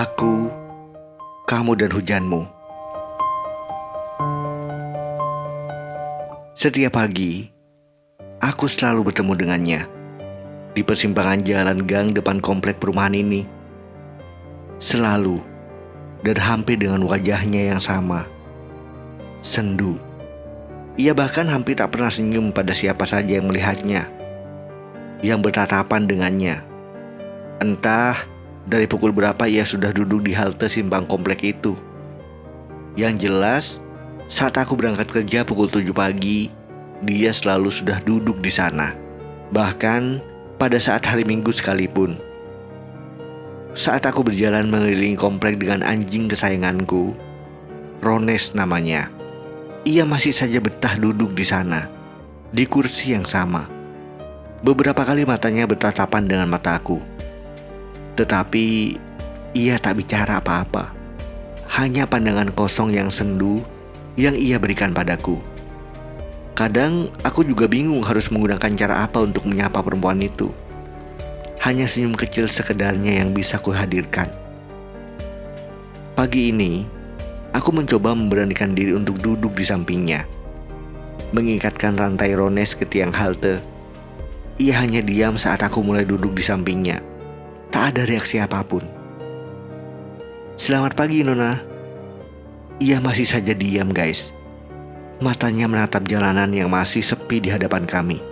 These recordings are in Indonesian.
Aku, kamu dan hujanmu. Setiap pagi, aku selalu bertemu dengannya di persimpangan jalan gang depan komplek perumahan ini. Selalu dan hampir dengan wajahnya yang sama, sendu. Ia bahkan hampir tak pernah senyum pada siapa saja yang melihatnya, yang bertatapan dengannya. Entah dari pukul berapa ia sudah duduk di halte simpang komplek itu. Yang jelas, saat aku berangkat kerja pukul 7 pagi, dia selalu sudah duduk di sana. Bahkan pada saat hari Minggu sekalipun. Saat aku berjalan mengelilingi komplek dengan anjing kesayanganku, Rones namanya, ia masih saja betah duduk di sana, di kursi yang sama. Beberapa kali matanya bertatapan dengan mataku. Tetapi ia tak bicara apa-apa. Hanya pandangan kosong yang sendu yang ia berikan padaku. Kadang aku juga bingung harus menggunakan cara apa untuk menyapa perempuan itu. Hanya senyum kecil sekedarnya yang bisa kuhadirkan. Pagi ini, aku mencoba memberanikan diri untuk duduk di sampingnya. Mengikatkan rantai Rones ke tiang halte. Ia hanya diam saat aku mulai duduk di sampingnya. Tak ada reaksi apapun. Selamat pagi, Nona. Ia masih saja diam, guys. Matanya menatap jalanan yang masih sepi di hadapan kami.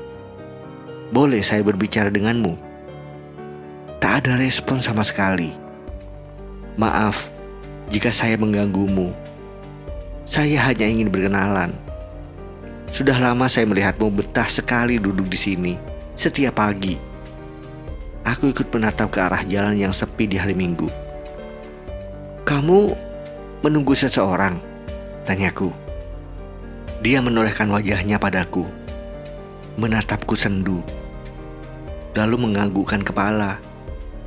Boleh saya berbicara denganmu? Tak ada respon sama sekali. Maaf jika saya mengganggumu. Saya hanya ingin berkenalan. Sudah lama saya melihatmu betah sekali duduk di sini setiap pagi. Aku ikut menatap ke arah jalan yang sepi di hari Minggu. Kamu menunggu seseorang? Tanyaku. Dia menolehkan wajahnya padaku, menatapku sendu, lalu menganggukkan kepala,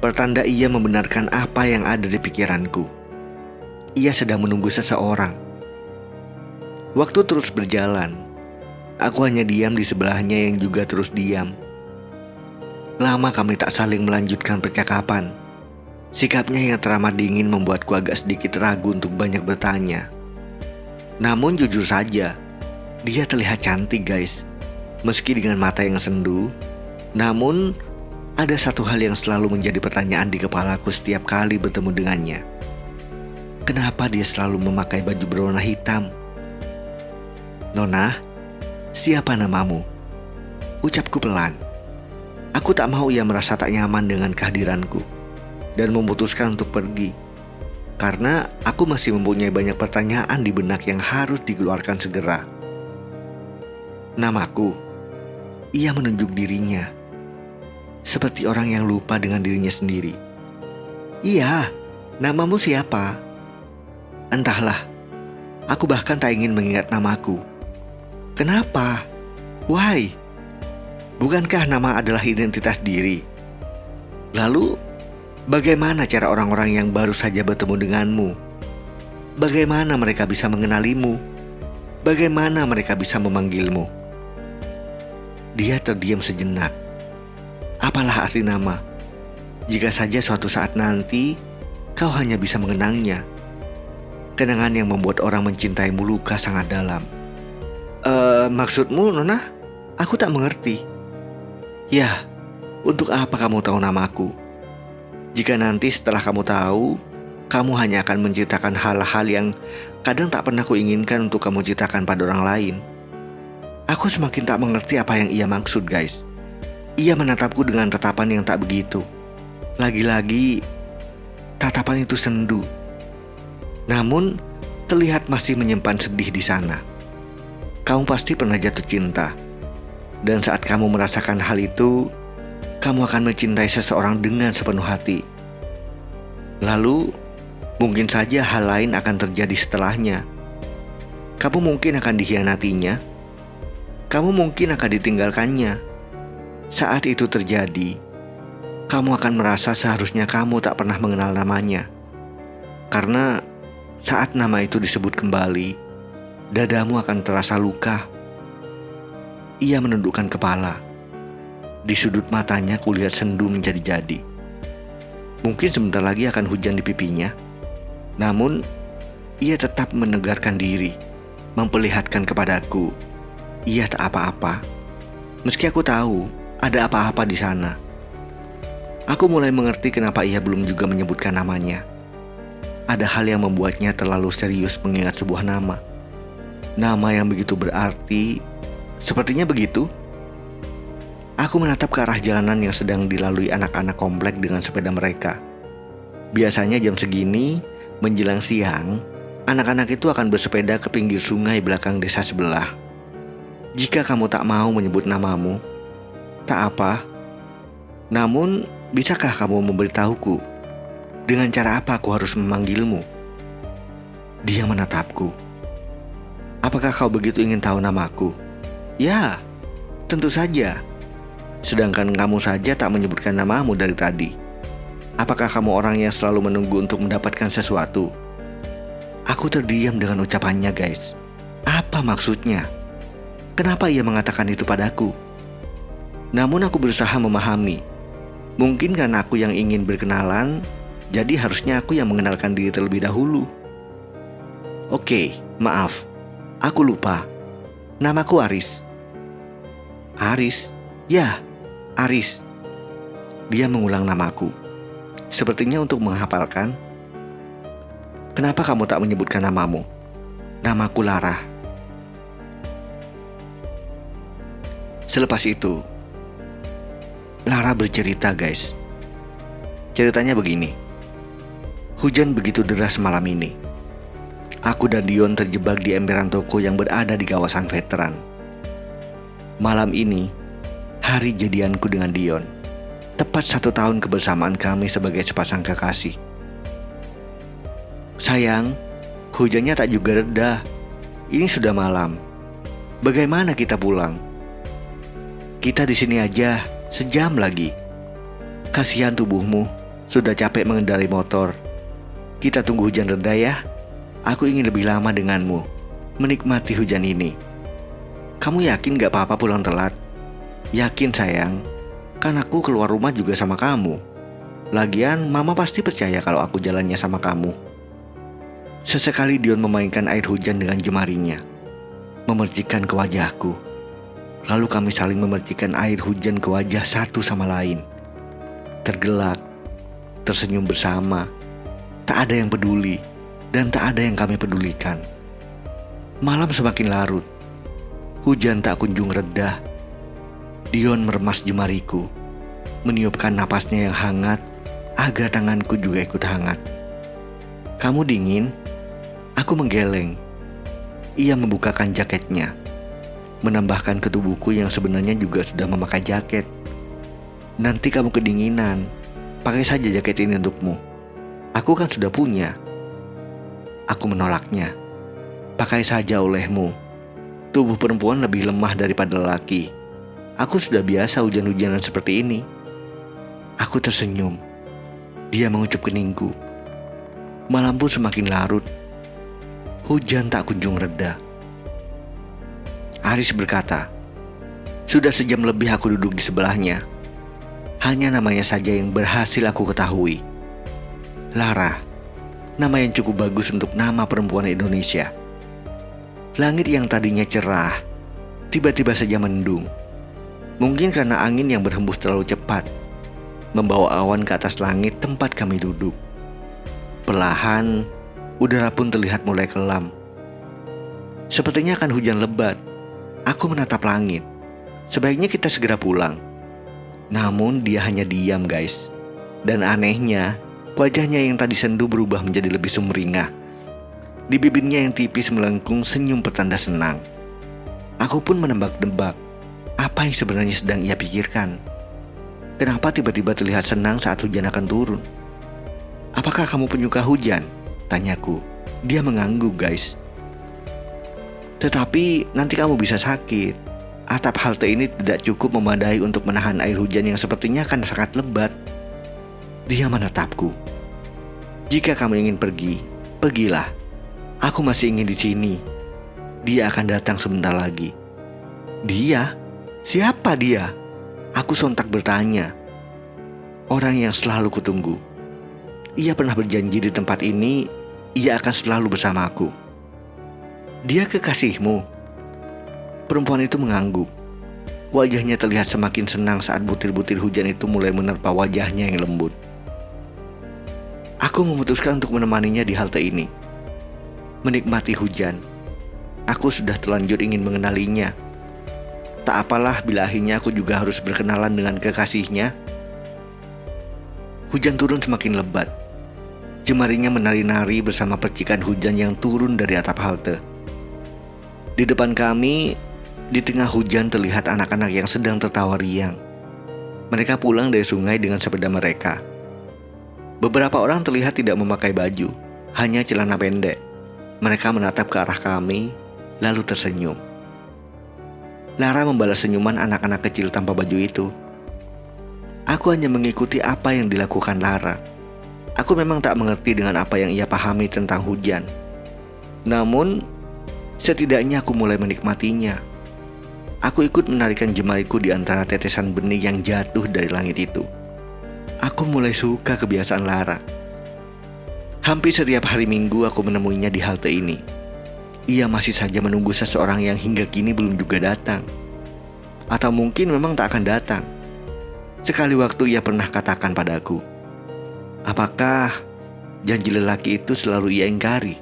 pertanda ia membenarkan apa yang ada di pikiranku. Ia sedang menunggu seseorang. Waktu terus berjalan. Aku hanya diam di sebelahnya yang juga terus diam. Lama kami tak saling melanjutkan percakapan. Sikapnya yang teramat dingin membuatku agak sedikit ragu untuk banyak bertanya. Namun jujur saja, dia terlihat cantik, guys. Meski dengan mata yang sendu, namun ada satu hal yang selalu menjadi pertanyaan di kepalaku setiap kali bertemu dengannya. Kenapa dia selalu memakai baju berwarna hitam? Nona, siapa namamu? Ucapku pelan. Aku tak mau ia merasa tak nyaman dengan kehadiranku dan memutuskan untuk pergi. Karena aku masih mempunyai banyak pertanyaan di benak yang harus dikeluarkan segera. Namaku. Ia menunjuk dirinya. Seperti orang yang lupa dengan dirinya sendiri. Iya, namamu siapa? Entahlah. Aku bahkan tak ingin mengingat namaku. Kenapa? Why? Bukankah nama adalah identitas diri? Lalu, bagaimana cara orang-orang yang baru saja bertemu denganmu? Bagaimana mereka bisa mengenalimu? Bagaimana mereka bisa memanggilmu? Dia terdiam sejenak. Apalah arti nama? Jika saja suatu saat nanti, kau hanya bisa mengenangnya. Kenangan yang membuat orang mencintaimu luka sangat dalam. Maksudmu, Nona? Aku tak mengerti. Ya, untuk apa kamu tahu namaku? Jika nanti setelah kamu tahu, kamu hanya akan menceritakan hal-hal yang kadang tak pernah kuinginkan untuk kamu ceritakan pada orang lain. Aku semakin tak mengerti apa yang ia maksud, guys. Ia menatapku dengan tatapan yang tak begitu. Lagi-lagi, tatapan itu sendu. Namun, terlihat masih menyimpan sedih di sana. Kamu pasti pernah jatuh cinta. Dan saat kamu merasakan hal itu, kamu akan mencintai seseorang dengan sepenuh hati. Lalu, mungkin saja hal lain akan terjadi setelahnya. Kamu mungkin akan dikhianatinya. Kamu mungkin akan ditinggalkannya. Saat itu terjadi, kamu akan merasa seharusnya kamu tak pernah mengenal namanya. Karena saat nama itu disebut kembali, dadamu akan terasa luka. Ia menundukkan kepala. Di sudut matanya kulihat sendu menjadi-jadi. Mungkin sebentar lagi akan hujan di pipinya. Namun, ia tetap menegarkan diri, memperlihatkan kepadaku, ia tak apa-apa. Meski aku tahu ada apa-apa di sana. Aku mulai mengerti kenapa ia belum juga menyebutkan namanya. Ada hal yang membuatnya terlalu serius mengingat sebuah nama. Nama yang begitu berarti, sepertinya begitu. Aku menatap ke arah jalanan yang sedang dilalui anak-anak komplek dengan sepeda mereka. Biasanya jam segini, menjelang siang, anak-anak itu akan bersepeda ke pinggir sungai belakang desa sebelah. Jika kamu tak mau menyebut namamu, tak apa. Namun, bisakah kamu memberitahuku dengan cara apa aku harus memanggilmu? Dia menatapku. Apakah kau begitu ingin tahu namaku? Ya, tentu saja. Sedangkan kamu saja tak menyebutkan namamu dari tadi. Apakah kamu orang yang selalu menunggu untuk mendapatkan sesuatu? Aku terdiam dengan ucapannya, guys. Apa maksudnya? Kenapa ia mengatakan itu padaku? Namun aku berusaha memahami. Mungkin karena aku yang ingin berkenalan, jadi harusnya aku yang mengenalkan diri terlebih dahulu. Oke, maaf. Aku lupa. Namaku Aris. Aris? Ya, Aris. Dia mengulang namaku. Sepertinya untuk menghafalkan. Kenapa kamu tak menyebutkan namamu? Namaku Lara. Selepas itu, Lara bercerita, guys. Ceritanya begini. Hujan begitu deras malam ini. Aku dan Dion terjebak di emperan toko yang berada di kawasan veteran. Malam ini, hari jadianku dengan Dion. Tepat 1 tahun kebersamaan kami sebagai sepasang kekasih. Sayang, hujannya tak juga reda. Ini sudah malam. Bagaimana kita pulang? Kita di sini aja, sejam lagi. Kasihan tubuhmu, sudah capek mengendarai motor. Kita tunggu hujan reda ya. Aku ingin lebih lama denganmu, menikmati hujan ini. Kamu yakin gak apa-apa pulang telat? Yakin sayang, kan aku keluar rumah juga sama kamu. Lagian mama pasti percaya kalau aku jalannya sama kamu. Sesekali Dion memainkan air hujan dengan jemarinya, memercikan ke wajahku. Lalu kami saling memercikan air hujan ke wajah satu sama lain. Tergelak, tersenyum bersama. Tak ada yang peduli, dan tak ada yang kami pedulikan. Malam semakin larut. Hujan tak kunjung reda. Dion meremas jemariku, meniupkan napasnya yang hangat agar tanganku juga ikut hangat. Kamu dingin? Aku menggeleng. Ia membukakan jaketnya, menambahkan ke tubuhku yang sebenarnya juga sudah memakai jaket. Nanti kamu kedinginan, pakai saja jaket ini untukmu. Aku kan sudah punya. Aku menolaknya. Pakai saja olehmu. Tubuh perempuan lebih lemah daripada lelaki. Aku sudah biasa hujan-hujanan seperti ini. Aku tersenyum. Dia mengucup keningku. Malam pun semakin larut. Hujan tak kunjung reda. Aris berkata, sudah sejam lebih aku duduk di sebelahnya. Hanya namanya saja yang berhasil aku ketahui. Lara, nama yang cukup bagus untuk nama perempuan Indonesia. Langit yang tadinya cerah, tiba-tiba saja mendung. Mungkin karena angin yang berhembus terlalu cepat, membawa awan ke atas langit tempat kami duduk. Perlahan, udara pun terlihat mulai kelam. Sepertinya akan hujan lebat. Aku menatap langit. Sebaiknya kita segera pulang. Namun dia hanya diam, guys. Dan anehnya, wajahnya yang tadi sendu berubah menjadi lebih sumringah. Di bibirnya yang tipis melengkung senyum pertanda senang. Aku pun menebak-nebak apa yang sebenarnya sedang ia pikirkan. Kenapa tiba-tiba terlihat senang saat hujan akan turun? Apakah kamu penyuka hujan? Tanyaku. Dia mengangguk, guys. Tetapi nanti kamu bisa sakit. Atap halte ini tidak cukup memadai untuk menahan air hujan yang sepertinya akan sangat lebat. Dia menatapku. Jika kamu ingin pergi, pergilah. Aku masih ingin di sini. Dia akan datang sebentar lagi. Dia? Siapa dia? Aku sontak bertanya. Orang yang selalu kutunggu. Ia pernah berjanji di tempat ini, ia akan selalu bersamaku. Dia kekasihmu? Perempuan itu mengangguk. Wajahnya terlihat semakin senang saat butir-butir hujan itu mulai menerpa wajahnya yang lembut. Aku memutuskan untuk menemaninya di halte ini. Menikmati hujan. Aku sudah terlanjur ingin mengenalinya. Tak apalah bila akhirnya aku juga harus berkenalan dengan kekasihnya. Hujan turun semakin lebat. Jemarinya menari-nari bersama percikan hujan yang turun dari atap halte. Di depan kami, di tengah hujan terlihat anak-anak yang sedang tertawa riang. Mereka pulang dari sungai dengan sepeda mereka. Beberapa orang terlihat tidak memakai baju, hanya celana pendek. Mereka menatap ke arah kami, lalu tersenyum. Lara membalas senyuman anak-anak kecil tanpa baju itu. Aku hanya mengikuti apa yang dilakukan Lara. Aku memang tak mengerti dengan apa yang ia pahami tentang hujan. Namun, setidaknya aku mulai menikmatinya. Aku ikut menarikan jemariku di antara tetesan benih yang jatuh dari langit itu. Aku mulai suka kebiasaan Lara. Hampir setiap hari Minggu aku menemuinya di halte ini. Ia masih saja menunggu seseorang yang hingga kini belum juga datang. Atau mungkin memang tak akan datang. Sekali waktu ia pernah katakan padaku, apakah janji lelaki itu selalu ia ingkari?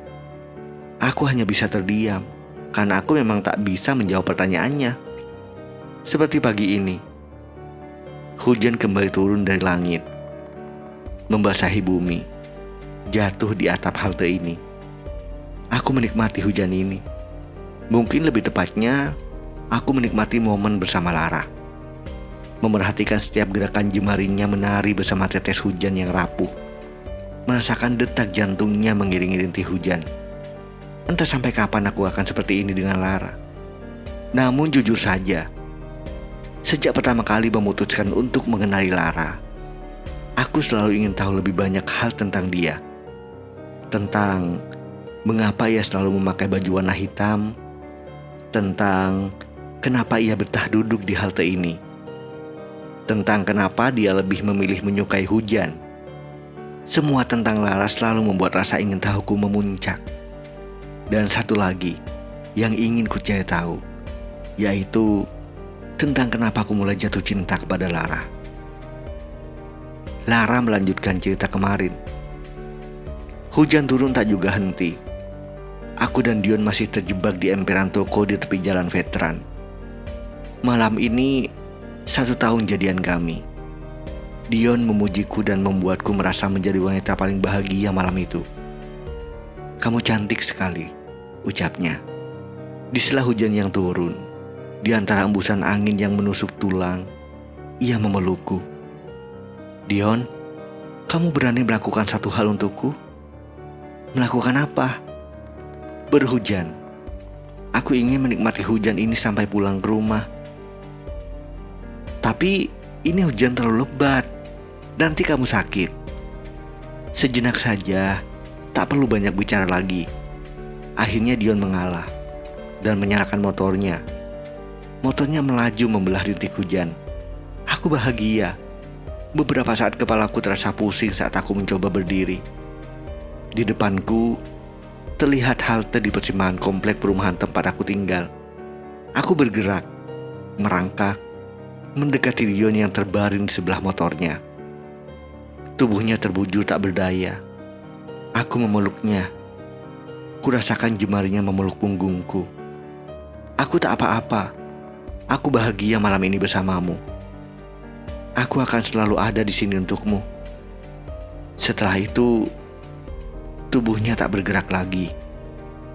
Aku hanya bisa terdiam, karena aku memang tak bisa menjawab pertanyaannya. Seperti pagi ini, hujan kembali turun dari langit, membasahi bumi, jatuh di atap halte ini. Aku menikmati hujan ini. Mungkin lebih tepatnya, aku menikmati momen bersama Lara. Memerhatikan setiap gerakan jemarinya menari bersama tetes hujan yang rapuh. Merasakan detak jantungnya mengiringi rintih hujan. Entah sampai kapan aku akan seperti ini dengan Lara. Namun jujur saja, sejak pertama kali memutuskan untuk mengenali Lara, aku selalu ingin tahu lebih banyak hal tentang dia. Tentang mengapa ia selalu memakai baju warna hitam. Tentang kenapa ia betah duduk di halte ini. Tentang kenapa dia lebih memilih menyukai hujan. Semua tentang Lara selalu membuat rasa ingin tahuku memuncak. Dan satu lagi yang ingin ku cari tahu, yaitu tentang kenapa aku mulai jatuh cinta kepada Lara. Lara melanjutkan cerita kemarin. Hujan turun tak juga henti. Aku dan Dion masih terjebak di emperan toko di tepi jalan veteran. Malam ini 1 tahun jadian kami. Dion memujiku dan membuatku merasa menjadi wanita paling bahagia malam itu. Kamu cantik sekali, ucapnya. Di sela hujan yang turun, di antara embusan angin yang menusuk tulang, ia memelukku. Dion, kamu berani melakukan satu hal untukku? Melakukan apa? Berhujan. Aku ingin menikmati hujan ini sampai pulang ke rumah. Tapi ini hujan terlalu lebat. Nanti kamu sakit. Sejenak saja, tak perlu banyak bicara lagi. Akhirnya Dion mengalah dan menyalakan motornya. Motornya melaju membelah rintik hujan. Aku bahagia. Beberapa saat kepalaku terasa pusing saat aku mencoba berdiri. Di depanku terlihat halte di persimpangan komplek perumahan tempat aku tinggal. Aku bergerak, merangkak, mendekati Dion yang terbaring di sebelah motornya. Tubuhnya terbujur tak berdaya. Aku memeluknya. Kurasakan jemarinya memeluk punggungku. Aku tak apa-apa. Aku bahagia malam ini bersamamu. Aku akan selalu ada di sini untukmu. Setelah itu, tubuhnya tak bergerak lagi.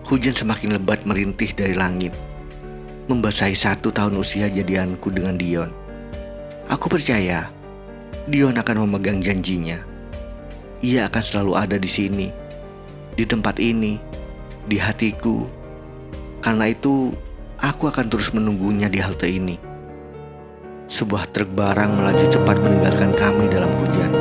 Hujan semakin lebat merintih dari langit, membasahi 1 tahun usia jadianku dengan Dion. Aku percaya Dion akan memegang janjinya. Ia akan selalu ada di sini, di tempat ini, di hatiku. Karena itu, aku akan terus menunggunya di halte ini. Sebuah truk barang melaju cepat meninggalkan kami dalam hujan.